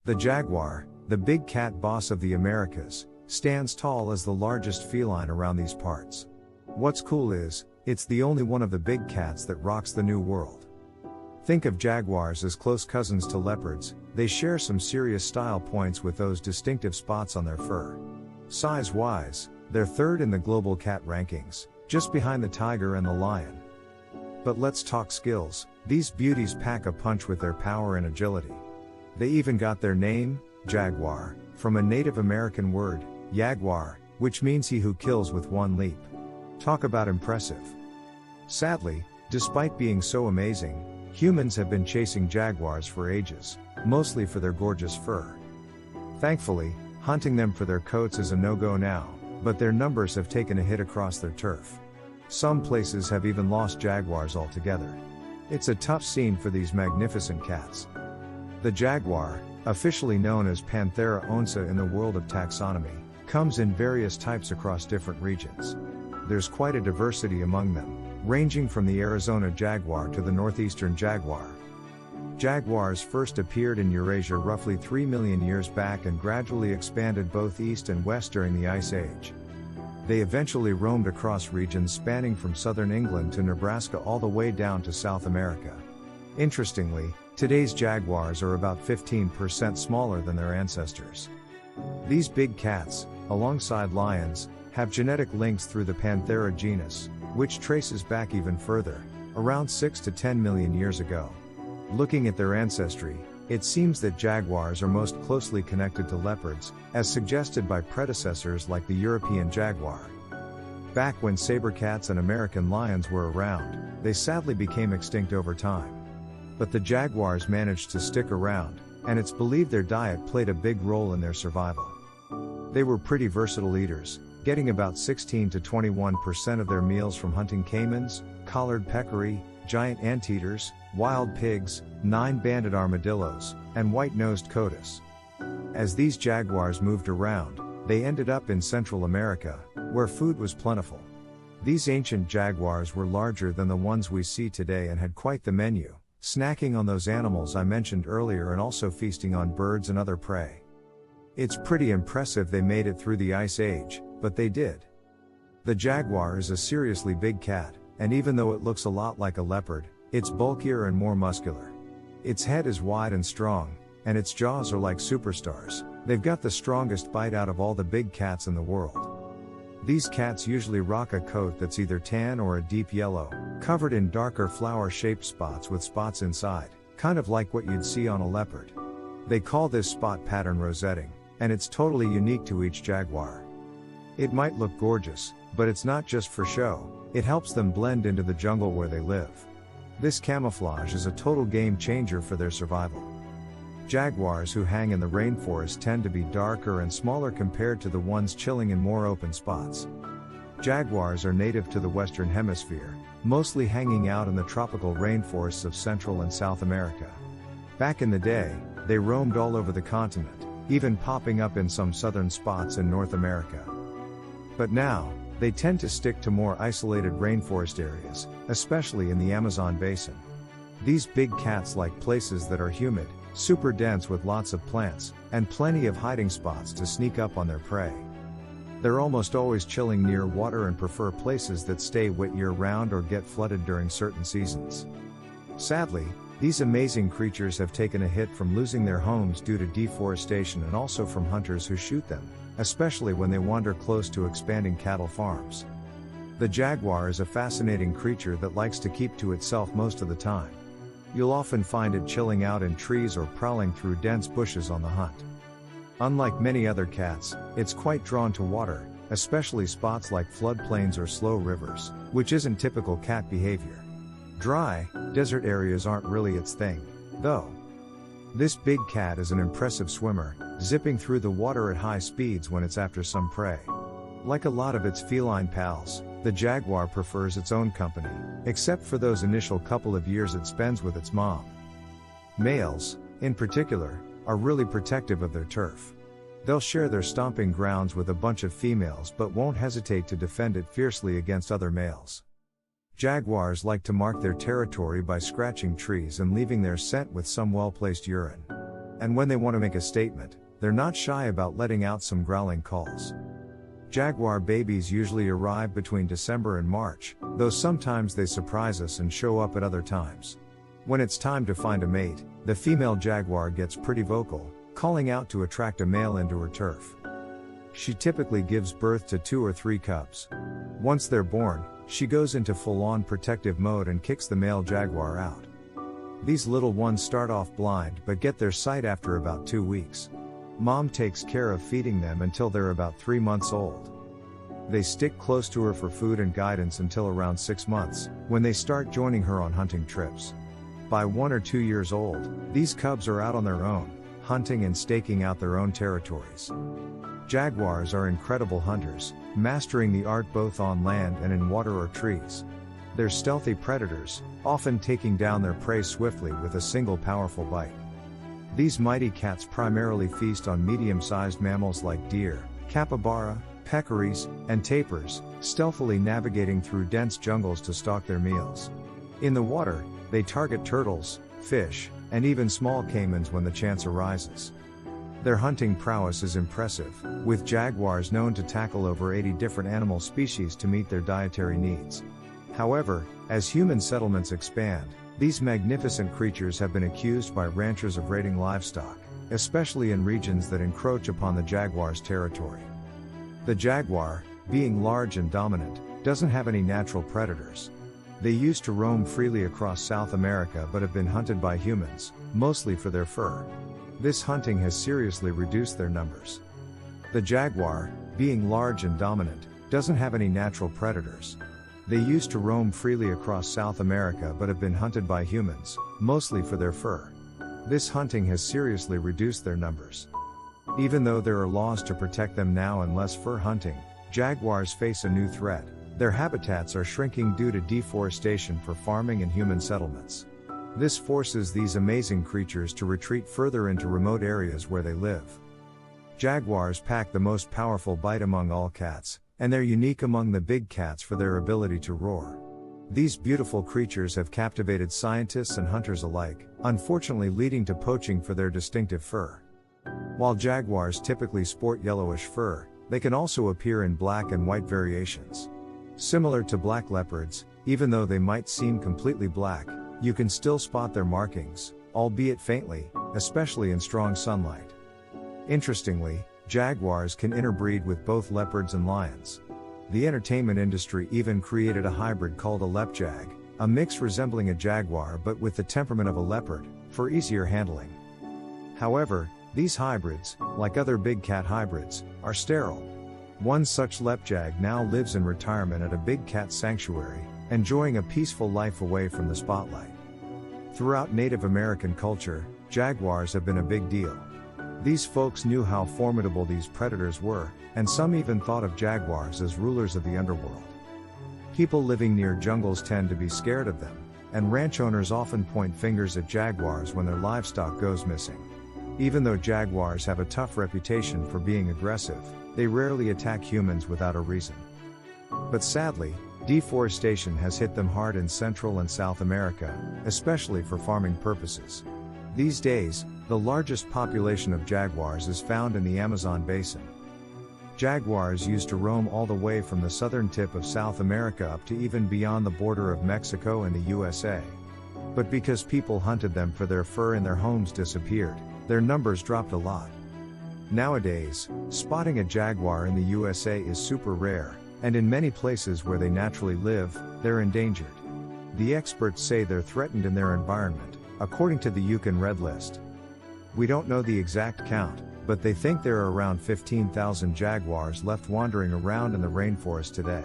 The jaguar, the big cat boss of the Americas, stands tall as the largest feline around these parts. What's cool is, it's the only one of the big cats that rocks the New World. Think of jaguars as close cousins to leopards. They share some serious style points with those distinctive spots on their fur. Size-wise, they're third in the global cat rankings, just behind the tiger and the lion. But let's talk skills. These beauties pack a punch with their power and agility. They even got their name, Jaguar, from a Native American word, Jaguar, which means he who kills with one leap. Talk about impressive. Sadly, despite being so amazing, humans have been chasing jaguars for ages, mostly for their gorgeous fur. Thankfully, hunting them for their coats is a no-go now, but their numbers have taken a hit across their turf. Some places have even lost jaguars altogether. It's a tough scene for these magnificent cats. The jaguar, officially known as Panthera onca in the world of taxonomy, comes in various types across different regions. There's quite a diversity among them, ranging from the Arizona jaguar to the northeastern jaguar. Jaguars first appeared in Eurasia roughly 3 million years back and gradually expanded both east and west during the Ice Age. They eventually roamed across regions spanning from southern England to Nebraska all the way down to South America. Interestingly, today's jaguars are about 15% smaller than their ancestors. These big cats, alongside lions, have genetic links through the Panthera genus, which traces back even further, around 6 to 10 million years ago. Looking at their ancestry, it seems that jaguars are most closely connected to leopards, as suggested by predecessors like the European jaguar. Back when saber cats and American lions were around, they sadly became extinct over time. But the jaguars managed to stick around, and it's believed their diet played a big role in their survival. They were pretty versatile eaters, getting about 16 to 21% of their meals from hunting caimans, collared peccary, giant anteaters, wild pigs, 9-banded armadillos, and white-nosed coatis. As these jaguars moved around, they ended up in Central America, where food was plentiful. These ancient jaguars were larger than the ones we see today and had quite the menu, snacking on those animals I mentioned earlier and also feasting on birds and other prey. It's pretty impressive they made it through the Ice Age, but they did. The jaguar is a seriously big cat, and even though it looks a lot like a leopard, it's bulkier and more muscular. Its head is wide and strong, and its jaws are like superstars. They've got the strongest bite out of all the big cats in the world. These cats usually rock a coat that's either tan or a deep yellow, covered in darker flower-shaped spots with spots inside, kind of like what you'd see on a leopard. They call this spot pattern rosetting, and it's totally unique to each jaguar. It might look gorgeous, but it's not just for show. It helps them blend into the jungle where they live. This camouflage is a total game changer for their survival. Jaguars who hang in the rainforest tend to be darker and smaller compared to the ones chilling in more open spots. Jaguars are native to the Western Hemisphere, mostly hanging out in the tropical rainforests of Central and South America. Back in the day, they roamed all over the continent, even popping up in some southern spots in North America. But now, they tend to stick to more isolated rainforest areas, especially in the Amazon basin. These big cats like places that are humid, super dense with lots of plants, and plenty of hiding spots to sneak up on their prey. They're almost always chilling near water and prefer places that stay wet year-round or get flooded during certain seasons. Sadly, these amazing creatures have taken a hit from losing their homes due to deforestation and also from hunters who shoot them, especially when they wander close to expanding cattle farms. The jaguar is a fascinating creature that likes to keep to itself most of the time. You'll often find it chilling out in trees or prowling through dense bushes on the hunt. Unlike many other cats, it's quite drawn to water, especially spots like floodplains or slow rivers, which isn't typical cat behavior. Dry, desert areas aren't really its thing, though. This big cat is an impressive swimmer, zipping through the water at high speeds when it's after some prey. Like a lot of its feline pals, the jaguar prefers its own company, except for those initial couple of years it spends with its mom. Males, in particular, are really protective of their turf. They'll share their stomping grounds with a bunch of females but won't hesitate to defend it fiercely against other males. Jaguars like to mark their territory by scratching trees and leaving their scent with some well-placed urine. And when they want to make a statement, they're not shy about letting out some growling calls. Jaguar babies usually arrive between December and March, though sometimes they surprise us and show up at other times. When it's time to find a mate, the female jaguar gets pretty vocal, calling out to attract a male into her turf. She typically gives birth to 2 or 3 cubs. Once they're born, she goes into full-on protective mode and kicks the male jaguar out. These little ones start off blind but get their sight after about 2 weeks. Mom takes care of feeding them until they're about 3 months old. They stick close to her for food and guidance until around 6 months, when they start joining her on hunting trips. By 1 or 2 years old, these cubs are out on their own, hunting and staking out their own territories. Jaguars are incredible hunters, mastering the art both on land and in water or trees. They're stealthy predators, often taking down their prey swiftly with a single powerful bite. These mighty cats primarily feast on medium-sized mammals like deer, capybara, peccaries, and tapirs, stealthily navigating through dense jungles to stalk their meals. In the water, they target turtles, fish, and even small caimans when the chance arises. Their hunting prowess is impressive, with jaguars known to tackle over 80 different animal species to meet their dietary needs. However, as human settlements expand, these magnificent creatures have been accused by ranchers of raiding livestock, especially in regions that encroach upon the jaguar's territory. The jaguar, being large and dominant, doesn't have any natural predators. They used to roam freely across South America but have been hunted by humans, mostly for their fur. This hunting has seriously reduced their numbers. The jaguar, being large and dominant, doesn't have any natural predators. They used to roam freely across South America but have been hunted by humans, mostly for their fur. This hunting has seriously reduced their numbers. Even though there are laws to protect them now and less fur hunting, jaguars face a new threat. Their habitats are shrinking due to deforestation for farming and human settlements. This forces these amazing creatures to retreat further into remote areas where they live. Jaguars pack the most powerful bite among all cats, and they're unique among the big cats for their ability to roar. These beautiful creatures have captivated scientists and hunters alike, unfortunately leading to poaching for their distinctive fur. While jaguars typically sport yellowish fur, they can also appear in black and white variations. Similar to black leopards, even though they might seem completely black, you can still spot their markings, albeit faintly, especially in strong sunlight. Interestingly, jaguars can interbreed with both leopards and lions. The entertainment industry even created a hybrid called a lepjag, a mix resembling a jaguar but with the temperament of a leopard, for easier handling. However, these hybrids, like other big cat hybrids, are sterile. One such lepjag now lives in retirement at a big cat sanctuary, enjoying a peaceful life away from the spotlight. Throughout Native American culture, jaguars have been a big deal. These folks knew how formidable these predators were, and some even thought of jaguars as rulers of the underworld. People living near jungles tend to be scared of them, and ranch owners often point fingers at jaguars when their livestock goes missing. Even though jaguars have a tough reputation for being aggressive, they rarely attack humans without a reason. But sadly, deforestation has hit them hard in Central and South America, especially for farming purposes. These days, the largest population of jaguars is found in the Amazon basin. Jaguars used to roam all the way from the southern tip of South America up to even beyond the border of Mexico and the USA. But because people hunted them for their fur and their homes disappeared, their numbers dropped a lot. Nowadays, spotting a jaguar in the USA is super rare, and in many places where they naturally live, they're endangered. The experts say they're threatened in their environment, according to the Yukon Red List. We don't know the exact count, but they think there are around 15,000 jaguars left wandering around in the rainforest today.